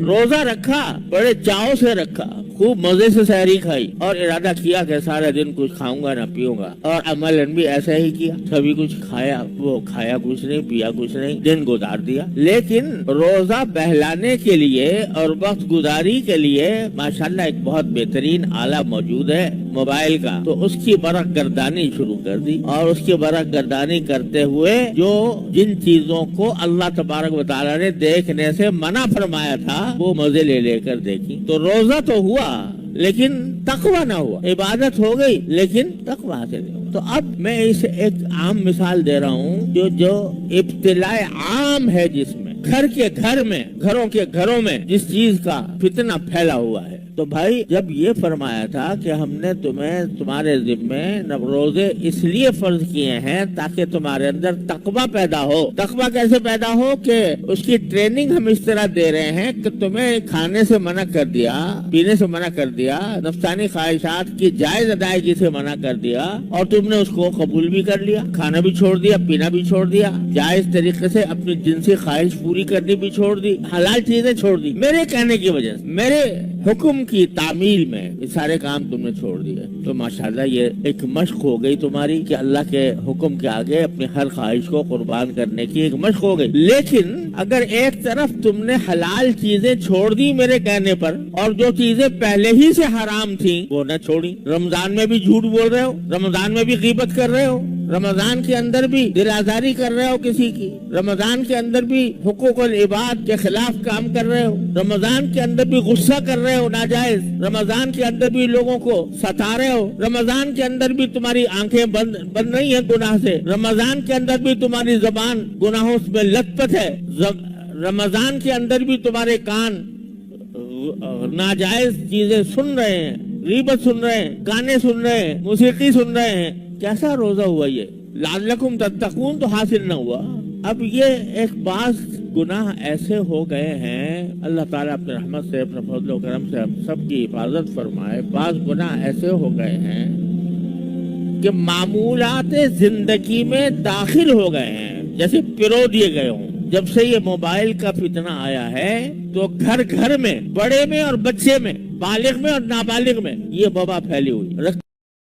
روزہ رکھا, بڑے چاؤ سے رکھا, خوب مزے سے سحری کھائی اور ارادہ کیا کہ سارے دن کچھ کھاؤں گا نہ پیوں گا, اور عملاً بھی ایسا ہی کیا. کبھی کچھ کھایا, وہ کھایا کچھ نہیں, پیا کچھ نہیں, دن گزار دیا. لیکن روزہ بہلانے کے لیے اور وقت گزاری کے لیے ماشاءاللہ ایک بہت بہترین آلہ موجود ہے موبائل کا, تو اس کی برق گردانی شروع کر دی. اور اس کی برق گردانی کرتے ہوئے جو جن چیزوں کو اللہ تبارک و تعالیٰ نے دیکھنے سے منع فرمایا تھا وہ مزے لے لے کر دیکھی. تو روزہ تو ہوا لیکن تقوی نہ ہوا, عبادت ہو گئی لیکن تقوی حاصل نہیں ہوا. تو اب میں اسے ایک عام مثال دے رہا ہوں جو ابتلاء عام ہے, جس میں گھروں کے گھروں میں جس چیز کا فتنہ پھیلا ہوا ہے. تو بھائی جب یہ فرمایا تھا کہ ہم نے تمہارے ذمے روزے اس لیے فرض کیے ہیں تاکہ تمہارے اندر تقوی پیدا ہو. تقوی کیسے پیدا ہو کہ اس کی ٹریننگ ہم اس طرح دے رہے ہیں کہ تمہیں کھانے سے منع کر دیا, پینے سے منع کر دیا, نفسانی خواہشات کی جائز ادائیگی سے منع کر دیا, اور تم نے اس کو قبول بھی کر لیا, کھانا بھی چھوڑ دیا, پینا بھی چھوڑ دیا, جائز طریقے سے اپنی جنسی خواہش پوری کرنی بھی چھوڑ دی, حلال چیزیں چھوڑ دی. میرے کہنے کی وجہ سے, میرے حکم کی تعمیل میں یہ سارے کام تم نے چھوڑ دیے. تو ماشاءاللہ یہ ایک مشق ہو گئی تمہاری کہ اللہ کے حکم کے آگے اپنی ہر خواہش کو قربان کرنے کی ایک مشق ہو گئی. لیکن اگر ایک طرف تم نے حلال چیزیں چھوڑ دی میرے کہنے پر, اور جو چیزیں پہلے ہی سے حرام تھیں وہ نہ چھوڑی, رمضان میں بھی جھوٹ بول رہے ہو, رمضان میں بھی غیبت کر رہے ہو, رمضان کے اندر بھی دل آزاری کر رہے ہو کسی کی, رمضان کے اندر بھی حقوق العباد کے خلاف کام کر رہے ہو, رمضان کے اندر بھی غصہ کر رہے ہو ناجائز, رمضان کے اندر بھی لوگوں کو ستا رہے ہو, رمضان کے اندر بھی تمہاری آنکھیں بند نہیں ہیں گناہ سے, رمضان کے اندر بھی تمہاری زبان گناہوں میں لت پت ہے, رمضان کے اندر بھی تمہارے کان ناجائز چیزیں سن رہے ہیں, غیبت سن رہے ہیں, گانے سن رہے ہیں, موسیقی سن رہے ہیں. کیسا روزہ ہوا یہ؟ لعلکم تتقون تو حاصل نہ ہوا. اب یہ ایک بعض گناہ ایسے ہو گئے ہیں, اللہ تعالیٰ اپنے رحمت سے, اپنے فضل و کرم سے ہم سب کی حفاظت فرمائے. بعض گناہ ایسے ہو گئے ہیں کہ معمولات زندگی میں داخل ہو گئے ہیں, جیسے پرو دیے گئے ہوں. جب سے یہ موبائل کا فتنہ آیا ہے تو گھر گھر میں, بڑے میں اور بچے میں, بالغ میں اور نابالغ میں یہ وبا پھیلی ہوئی.